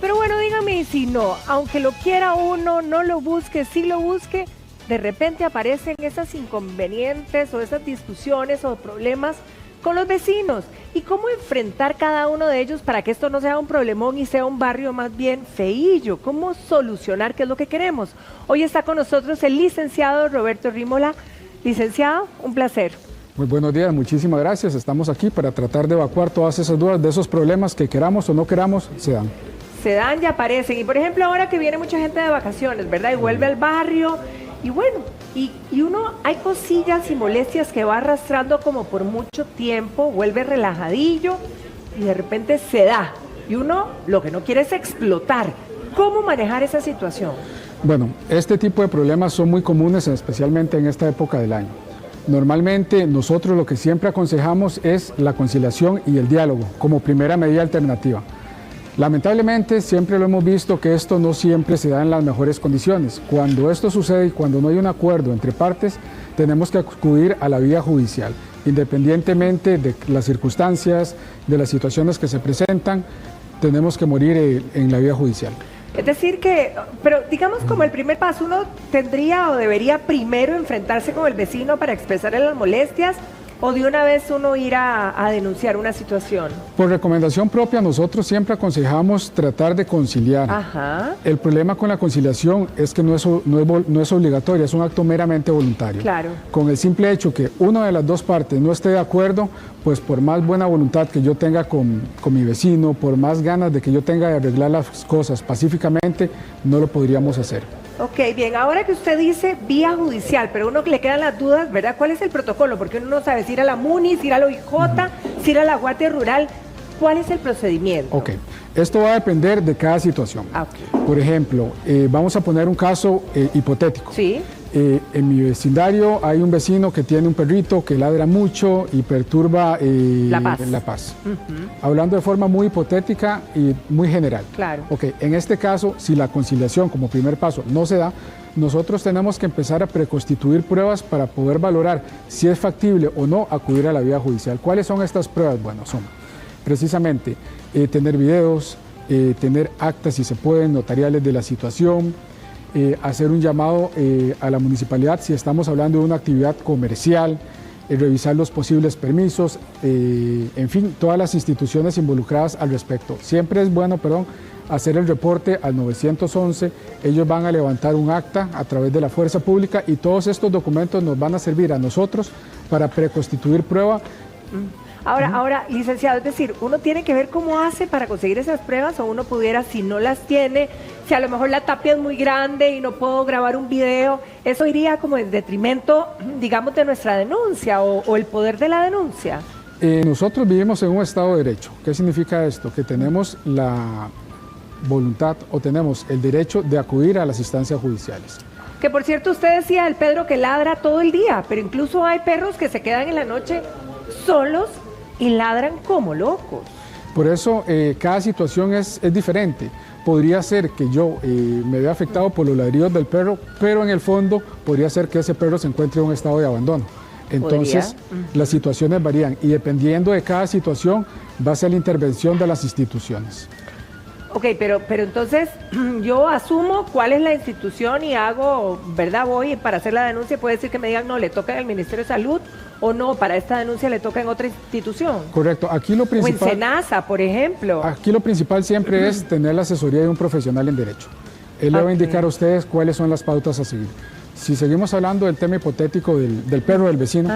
Pero bueno, dígame, y si no, aunque lo quiera uno, no lo busque, sí lo busque, de repente aparecen esas inconvenientes o esas discusiones o problemas con los vecinos. ¿Y cómo enfrentar cada uno de ellos para que esto no sea un problemón y sea un barrio más bien feillo? ¿Cómo solucionar qué es lo que queremos? Hoy está con nosotros el licenciado Roberto Rímola. Licenciado, un placer. Muy buenos días, muchísimas gracias. Estamos aquí para tratar de evacuar todas esas dudas de esos problemas que queramos o no queramos, se dan. Se dan y aparecen. Y por ejemplo, ahora que viene mucha gente de vacaciones, ¿verdad? Y vuelve al barrio. Y bueno, y uno, hay cosillas y molestias que va arrastrando como por mucho tiempo, vuelve relajadillo y de repente se da. Y uno lo que no quiere es explotar. ¿Cómo manejar esa situación? Bueno, este tipo de problemas son muy comunes, especialmente en esta época del año. Normalmente nosotros lo que siempre aconsejamos es la conciliación y el diálogo como primera medida alternativa. Lamentablemente siempre lo hemos visto que esto no siempre se da en las mejores condiciones. Cuando esto sucede y cuando no hay un acuerdo entre partes, tenemos que acudir a la vía judicial, independientemente de las circunstancias, de las situaciones que se presentan, tenemos que morir en la vía judicial. Es decir que, pero digamos como el primer paso, uno tendría o debería primero enfrentarse con el vecino para expresarle las molestias, o de una vez uno ir a denunciar una situación. Por recomendación propia, nosotros siempre aconsejamos tratar de conciliar. Ajá. El problema con la conciliación es que no es obligatoria, es un acto meramente voluntario. Claro. Con el simple hecho que una de las dos partes no esté de acuerdo, pues por más buena voluntad que yo tenga con mi vecino, por más ganas de que yo tenga de arreglar las cosas pacíficamente, no lo podríamos hacer. Ok, bien, ahora que usted dice vía judicial, pero a uno que le quedan las dudas, ¿verdad? ¿Cuál es el protocolo? Porque uno no sabe si ir a la MUNI, si ir a la OIJ, si ir a la Guardia Rural. ¿Cuál es el procedimiento? Ok, esto va a depender de cada situación. Okay. Por ejemplo, vamos a poner un caso hipotético. Sí. En mi vecindario hay un vecino que tiene un perrito que ladra mucho y perturba la paz. Hablando de forma muy hipotética y muy general. Claro. Ok, en este caso, si la conciliación como primer paso no se da, nosotros tenemos que empezar a preconstituir pruebas para poder valorar si es factible o no acudir a la vía judicial. ¿Cuáles son estas pruebas? Bueno, son precisamente tener videos, tener actas si se pueden, notariales de la situación, hacer un llamado a la municipalidad si estamos hablando de una actividad comercial, revisar los posibles permisos, en fin, todas las instituciones involucradas al respecto. Siempre es bueno, hacer el reporte al 911, ellos van a levantar un acta a través de la fuerza pública y todos estos documentos nos van a servir a nosotros para preconstituir prueba. Ahora, licenciado, es decir, uno tiene que ver cómo hace para conseguir esas pruebas, o uno pudiera, si no las tiene, si a lo mejor la tapia es muy grande y no puedo grabar un video, eso iría como en detrimento, digamos, de nuestra denuncia o el poder de la denuncia. Nosotros vivimos en un Estado de Derecho. ¿Qué significa esto? Que tenemos la voluntad o tenemos el derecho de acudir a las instancias judiciales. Que por cierto, usted decía el Pedro que ladra todo el día, pero incluso hay perros que se quedan en la noche solos y ladran como locos. Por eso cada situación es diferente. Podría ser que yo me vea afectado por los ladridos del perro, pero en el fondo podría ser que ese perro se encuentre en un estado de abandono. Entonces las situaciones varían y dependiendo de cada situación va a ser la intervención de las instituciones. Ok, pero entonces yo asumo cuál es la institución y hago, ¿verdad? Voy para hacer la denuncia, puede decir que me digan, no, le toca al Ministerio de Salud, o no, para esta denuncia le toca en otra institución. Correcto, aquí lo principal... O en SENASA, por ejemplo. Aquí lo principal siempre es tener la asesoría de un profesional en derecho. Él le va a indicar a ustedes cuáles son las pautas a seguir. Si seguimos hablando del tema hipotético del perro del vecino...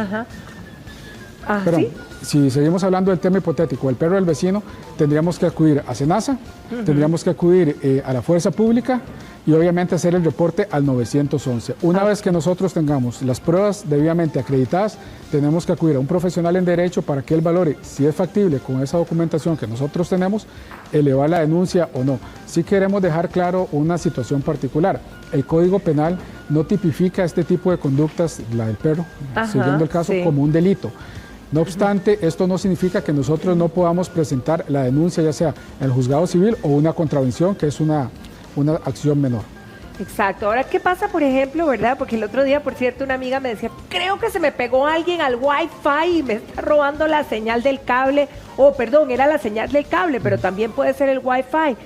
¿Sí? Si seguimos hablando del tema hipotético del perro del vecino, tendríamos que acudir a SENASA, tendríamos que acudir a la fuerza pública y obviamente hacer el reporte al 911. Una vez que nosotros tengamos las pruebas debidamente acreditadas, tenemos que acudir a un profesional en derecho para que él valore si es factible con esa documentación que nosotros tenemos, elevar la denuncia o no. Sí queremos dejar claro una situación particular. El Código Penal no tipifica este tipo de conductas, la del perro, siguiendo el caso, como un delito. No obstante, esto no significa que nosotros no podamos presentar la denuncia, ya sea en el juzgado civil o una contravención, que es una acción menor. Exacto. Ahora, ¿qué pasa, por ejemplo, verdad? Porque el otro día, por cierto, una amiga me decía, creo que se me pegó alguien al Wi-Fi y me está robando la señal del cable. Perdón, era la señal del cable, pero también puede ser el Wi-Fi.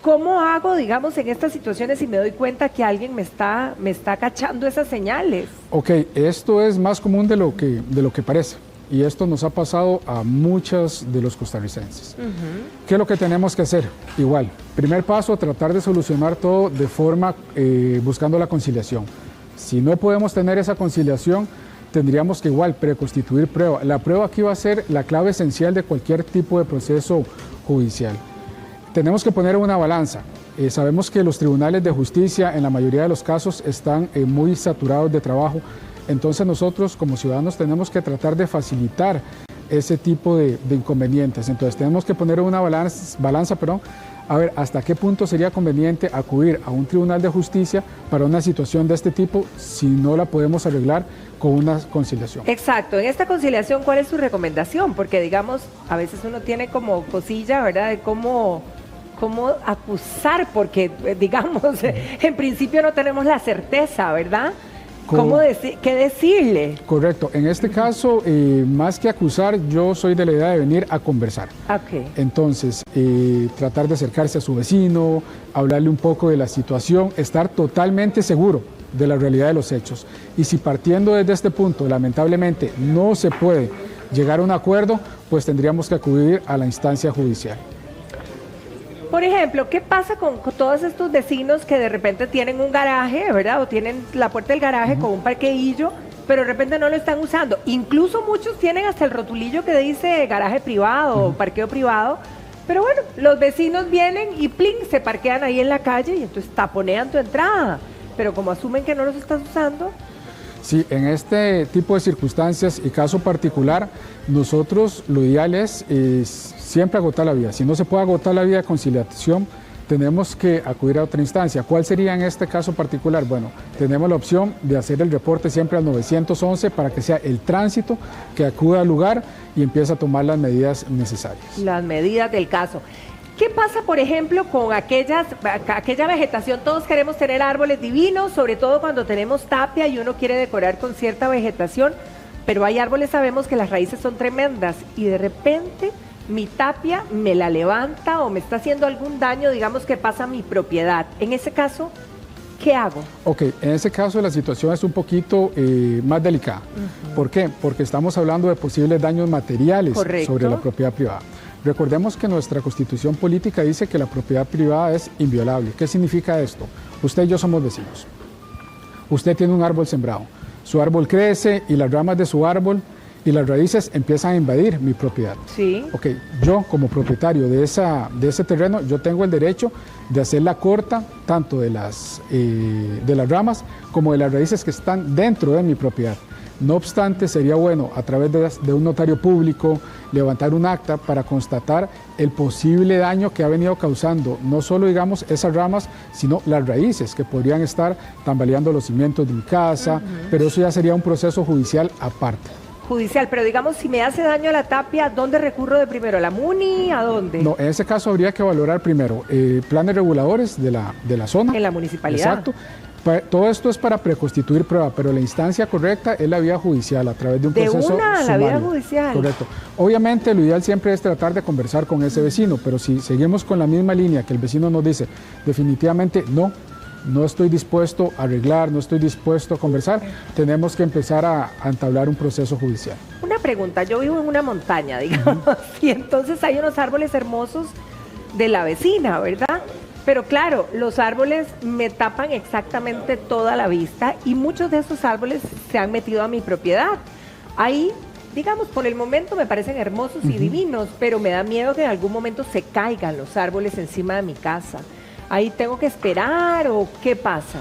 ¿Cómo hago, digamos, en estas situaciones si me doy cuenta que alguien me está cachando esas señales? Ok, esto es más común de lo que parece. Y esto nos ha pasado a muchos de los costarricenses. ¿Qué es lo que tenemos que hacer? Igual, primer paso, tratar de solucionar todo de forma buscando la conciliación. Si no podemos tener esa conciliación, tendríamos que igual preconstituir prueba. La prueba aquí va a ser la clave esencial de cualquier tipo de proceso judicial. Tenemos que poner una balanza. Sabemos que los tribunales de justicia en la mayoría de los casos están muy saturados de trabajo, entonces nosotros como ciudadanos tenemos que tratar de facilitar ese tipo de inconvenientes. Entonces tenemos que poner una balanza, a ver hasta qué punto sería conveniente acudir a un tribunal de justicia para una situación de este tipo si no la podemos arreglar con una conciliación. Exacto, en esta conciliación, ¿cuál es su recomendación? Porque digamos, a veces uno tiene como cosilla, ¿verdad?, de cómo acusar, porque digamos, en principio no tenemos la certeza, ¿verdad? ¿Qué decirle? Correcto. En este caso, más que acusar, yo soy de la idea de venir a conversar. Okay. Entonces, tratar de acercarse a su vecino, hablarle un poco de la situación, estar totalmente seguro de la realidad de los hechos. Y si partiendo desde este punto, lamentablemente, no se puede llegar a un acuerdo, pues tendríamos que acudir a la instancia judicial. Por ejemplo, ¿qué pasa con todos estos vecinos que de repente tienen un garaje, ¿verdad? O tienen la puerta del garaje con un parqueillo, pero de repente no lo están usando. Incluso muchos tienen hasta el rotulillo que dice garaje privado o parqueo privado. Pero bueno, los vecinos vienen y ¡plin!, se parquean ahí en la calle y entonces taponean tu entrada. Pero como asumen que no los estás usando... Sí, en este tipo de circunstancias y caso particular, nosotros lo ideal es siempre agotar la vía. Si no se puede agotar la vía de conciliación, tenemos que acudir a otra instancia. ¿Cuál sería en este caso particular? Bueno, tenemos la opción de hacer el reporte siempre al 911 para que sea el tránsito que acuda al lugar y empiece a tomar las medidas necesarias. Las medidas del caso. ¿Qué pasa, por ejemplo, con aquella vegetación? Todos queremos tener árboles divinos, sobre todo cuando tenemos tapia y uno quiere decorar con cierta vegetación, pero hay árboles, sabemos que las raíces son tremendas y de repente mi tapia me la levanta o me está haciendo algún daño, digamos que pasa a mi propiedad. En ese caso, ¿qué hago? Ok, en ese caso la situación es un poquito más delicada. ¿Por qué? Porque estamos hablando de posibles daños materiales sobre la propiedad privada. Recordemos que nuestra Constitución política dice que la propiedad privada es inviolable. ¿Qué significa esto? Usted y yo somos vecinos. Usted tiene un árbol sembrado. Su árbol crece y las ramas de su árbol y las raíces empiezan a invadir mi propiedad. Sí. Ok, yo como propietario de ese terreno, yo tengo el derecho de hacer la corta tanto de las ramas como de las raíces que están dentro de mi propiedad. No obstante, sería bueno a través de un notario público levantar un acta para constatar el posible daño que ha venido causando, no solo digamos esas ramas, sino las raíces que podrían estar tambaleando los cimientos de mi casa, pero eso ya sería un proceso judicial aparte. Judicial, pero digamos, si me hace daño la tapia, ¿dónde recurro de primero? ¿A la MUNI? ¿A dónde? No, en ese caso habría que valorar primero planes reguladores de la zona. En la municipalidad. Exacto. Todo esto es para preconstituir prueba, pero la instancia correcta es la vía judicial a través de un proceso sumario. La vía judicial. Correcto. Obviamente lo ideal siempre es tratar de conversar con ese vecino, pero si seguimos con la misma línea que el vecino nos dice, definitivamente no estoy dispuesto a arreglar, no estoy dispuesto a conversar, tenemos que empezar a entablar un proceso judicial. Una pregunta, yo vivo en una montaña, digamos, y entonces hay unos árboles hermosos de la vecina, ¿verdad? Pero claro, los árboles me tapan exactamente toda la vista y muchos de esos árboles se han metido a mi propiedad. Ahí, digamos, por el momento me parecen hermosos y divinos, pero me da miedo que en algún momento se caigan los árboles encima de mi casa. ¿Ahí tengo que esperar o qué pasa?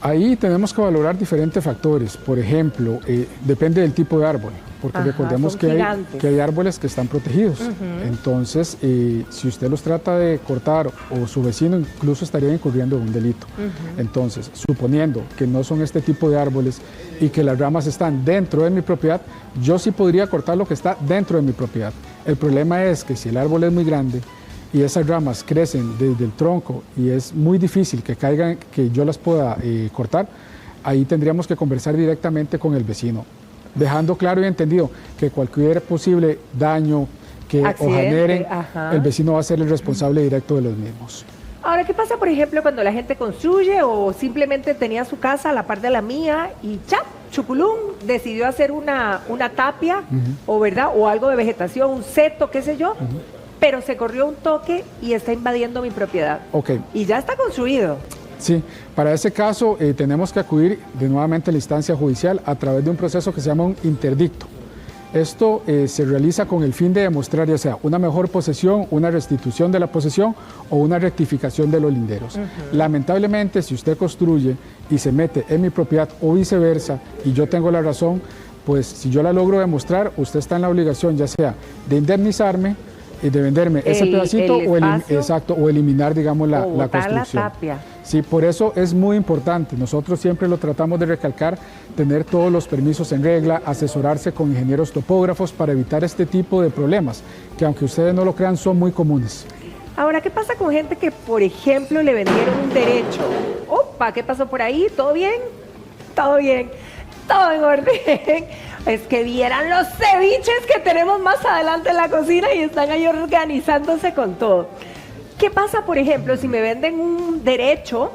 Ahí tenemos que valorar diferentes factores. Por ejemplo, depende del tipo de árbol, porque recordemos que hay árboles que están protegidos. Entonces, si usted los trata de cortar o su vecino incluso estaría incurriendo en un delito. Entonces, suponiendo que no son este tipo de árboles y que las ramas están dentro de mi propiedad, yo sí podría cortar lo que está dentro de mi propiedad. El problema es que si el árbol es muy grande y esas ramas crecen desde el tronco y es muy difícil que caigan, que yo las pueda cortar, ahí tendríamos que conversar directamente con el vecino, dejando claro y entendido que cualquier posible daño que o generen, el vecino va a ser el responsable directo de los mismos. Ahora, ¿qué pasa, por ejemplo, cuando la gente construye o simplemente tenía su casa a la par de la mía y ¡chap! Chuculum decidió hacer una tapia o, ¿verdad? O algo de vegetación, un seto, qué sé yo, pero se corrió un toque y está invadiendo mi propiedad. Ok. Y ya está construido. Sí, para ese caso tenemos que acudir de nuevamente a la instancia judicial a través de un proceso que se llama un interdicto. Esto se realiza con el fin de demostrar ya sea una mejor posesión, una restitución de la posesión o una rectificación de los linderos. Lamentablemente, si usted construye y se mete en mi propiedad o viceversa y yo tengo la razón, pues si yo la logro demostrar, usted está en la obligación ya sea de indemnizarme, de venderme ese pedacito o eliminar, digamos, la construcción. La tapia. Sí, por eso es muy importante. Nosotros siempre lo tratamos de recalcar, tener todos los permisos en regla, asesorarse con ingenieros topógrafos para evitar este tipo de problemas, que aunque ustedes no lo crean, son muy comunes. Ahora, ¿qué pasa con gente que, por ejemplo, le vendieron un derecho? Opa, ¿qué pasó por ahí? ¿Todo bien? Todo bien. Todo en orden. Es que vieran los ceviches que tenemos más adelante en la cocina y están ahí organizándose con todo. ¿Qué pasa, por ejemplo, si me venden un derecho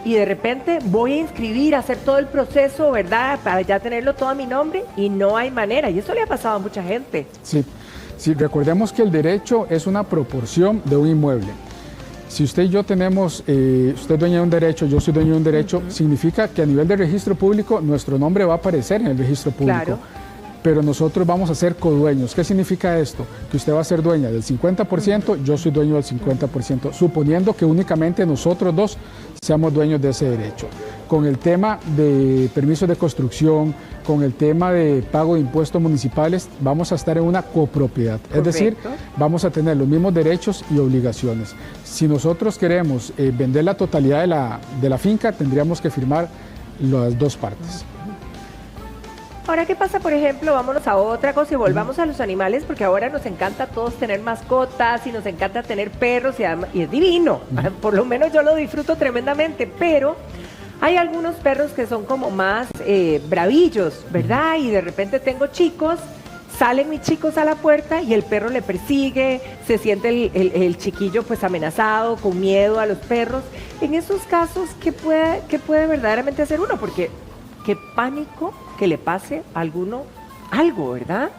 y de repente voy a inscribir, a hacer todo el proceso, ¿verdad? Para ya tenerlo todo a mi nombre y no hay manera. Y eso le ha pasado a mucha gente. Sí, recordemos que el derecho es una proporción de un inmueble. Si usted y yo tenemos, usted es dueño de un derecho, yo soy dueño de un derecho, significa que a nivel de registro público nuestro nombre va a aparecer en el registro público. Claro. Pero nosotros vamos a ser codueños. ¿Qué significa esto? Que usted va a ser dueña del 50%, yo soy dueño del 50%, suponiendo que únicamente nosotros dos seamos dueños de ese derecho. Con el tema de permisos de construcción, con el tema de pago de impuestos municipales, vamos a estar en una copropiedad. Correcto. Es decir, vamos a tener los mismos derechos y obligaciones. Si nosotros queremos vender la totalidad de la finca, tendríamos que firmar las dos partes. Ahora, ¿qué pasa, por ejemplo? Vámonos a otra cosa y volvamos a los animales, porque ahora nos encanta a todos tener mascotas y nos encanta tener perros y es divino. Por lo menos yo lo disfruto tremendamente, pero hay algunos perros que son como más bravillos, ¿verdad? Y de repente tengo chicos, salen mis chicos a la puerta y el perro le persigue, se siente el chiquillo pues amenazado, con miedo a los perros. En esos casos, ¿qué puede verdaderamente hacer uno? Porque qué pánico que le pase a alguno algo, ¿verdad?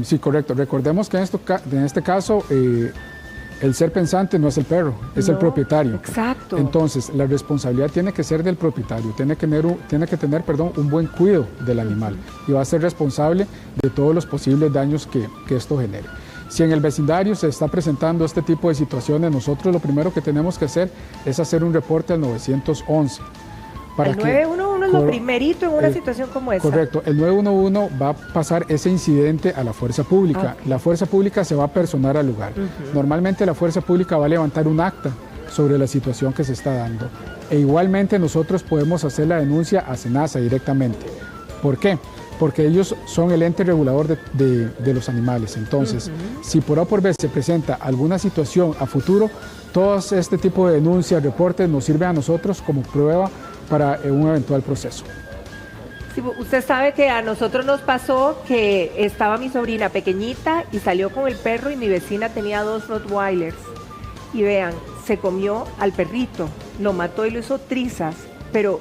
Sí, correcto. Recordemos que en este caso el ser pensante no es el perro, es el propietario. Exacto. Entonces, la responsabilidad tiene que ser del propietario, tiene que tener un buen cuidado del animal y va a ser responsable de todos los posibles daños que esto genere. Si en el vecindario se está presentando este tipo de situaciones, nosotros lo primero que tenemos que hacer es hacer un reporte al 911. El 911 es lo primerito en una situación como esa. Correcto, el 911 va a pasar ese incidente a la fuerza pública. La fuerza pública se va a personar al lugar. Normalmente la fuerza pública va a levantar un acta sobre la situación que se está dando. E igualmente nosotros podemos hacer la denuncia a SENASA directamente. ¿Por qué? Porque ellos son el ente regulador de los animales. Entonces, si por A o por B se presenta alguna situación a futuro, todo este tipo de denuncias, reportes nos sirven a nosotros como prueba para un eventual proceso. Sí, usted sabe que a nosotros nos pasó que estaba mi sobrina pequeñita y salió con el perro y mi vecina tenía 2 Rottweilers. Y vean, se comió al perrito, lo mató y lo hizo trizas, pero...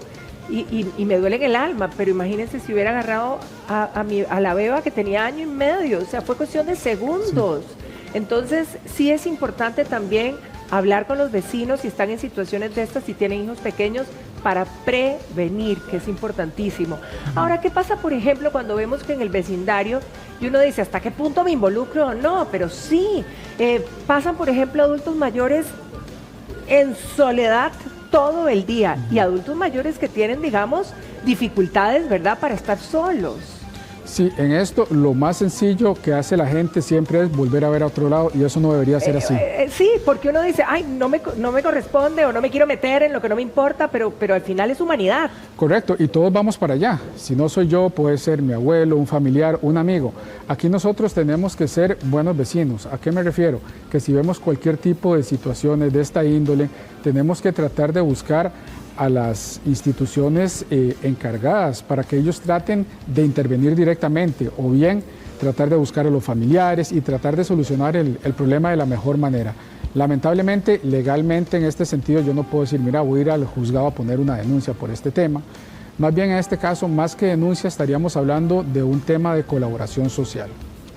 Y me duele en el alma, pero imagínense si hubiera agarrado a la beba que tenía 1 año y medio, o sea, fue cuestión de segundos. Sí. Entonces, sí es importante también hablar con los vecinos si están en situaciones de estas, si tienen hijos pequeños, para prevenir, que es importantísimo. Ahora, ¿qué pasa, por ejemplo, cuando vemos que en el vecindario, y uno dice, ¿hasta qué punto me involucro o no? Pero sí, pasan, por ejemplo, adultos mayores en soledad todo el día y adultos mayores que tienen, digamos, dificultades, ¿verdad?, para estar solos. Sí, en esto lo más sencillo que hace la gente siempre es volver a ver a otro lado y eso no debería ser así. Sí, porque uno dice, ay, no me corresponde o no me quiero meter en lo que no me importa, pero al final es humanidad. Correcto, y todos vamos para allá. Si no soy yo, puede ser mi abuelo, un familiar, un amigo. Aquí nosotros tenemos que ser buenos vecinos. ¿A qué me refiero? Que si vemos cualquier tipo de situaciones de esta índole, tenemos que tratar de buscar a las instituciones encargadas para que ellos traten de intervenir directamente o bien tratar de buscar a los familiares y tratar de solucionar el problema de la mejor manera. Lamentablemente, legalmente en este sentido yo no puedo decir, mira, voy a ir al juzgado a poner una denuncia por este tema. Más bien en este caso, más que denuncia, estaríamos hablando de un tema de colaboración social.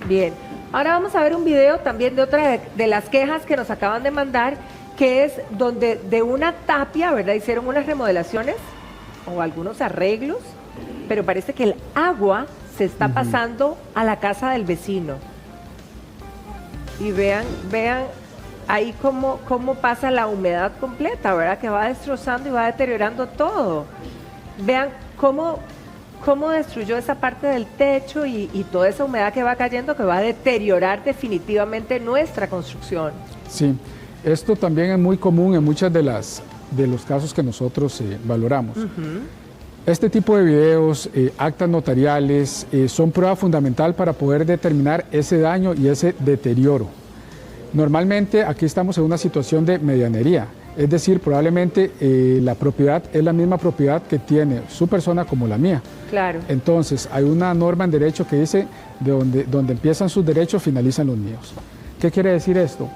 Bien, ahora vamos a ver un video también de otra de las quejas que nos acaban de mandar, que es donde de una tapia, ¿verdad? Hicieron unas remodelaciones o algunos arreglos, pero parece que el agua se está pasando a la casa del vecino. Y vean ahí cómo pasa la humedad completa, ¿verdad? Que va destrozando y va deteriorando todo. Vean cómo destruyó esa parte del techo y toda esa humedad que va cayendo, que va a deteriorar definitivamente nuestra construcción. Sí, esto también es muy común en muchas de los casos que nosotros valoramos. Este tipo de videos, actas notariales, son prueba fundamental para poder determinar ese daño y ese deterioro. Normalmente aquí estamos en una situación de medianería, es decir, probablemente la propiedad es la misma propiedad que tiene su persona como la mía. Claro. Entonces, hay una norma en derecho que dice donde empiezan sus derechos, finalizan los míos. ¿Qué quiere decir esto?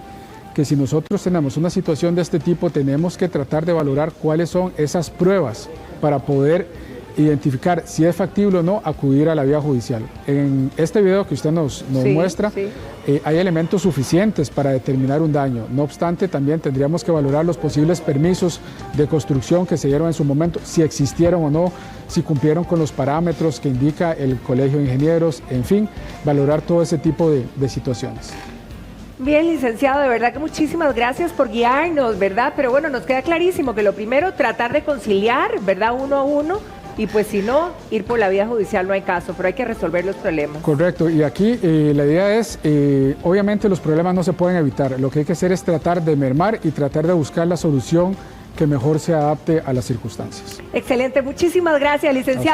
Que si nosotros tenemos una situación de este tipo, tenemos que tratar de valorar cuáles son esas pruebas para poder identificar si es factible o no acudir a la vía judicial. En este video que usted nos muestra, hay elementos suficientes para determinar un daño. No obstante, también tendríamos que valorar los posibles permisos de construcción que se dieron en su momento, si existieron o no, si cumplieron con los parámetros que indica el Colegio de Ingenieros, en fin, valorar todo ese tipo de situaciones. Bien, licenciado, de verdad que muchísimas gracias por guiarnos, ¿verdad? Pero bueno, nos queda clarísimo que lo primero, tratar de conciliar, ¿verdad? Uno a uno, y pues si no, ir por la vía judicial no hay caso, pero hay que resolver los problemas. Correcto, y aquí la idea es, obviamente los problemas no se pueden evitar, lo que hay que hacer es tratar de mermar y tratar de buscar la solución que mejor se adapte a las circunstancias. Excelente, muchísimas gracias, licenciado.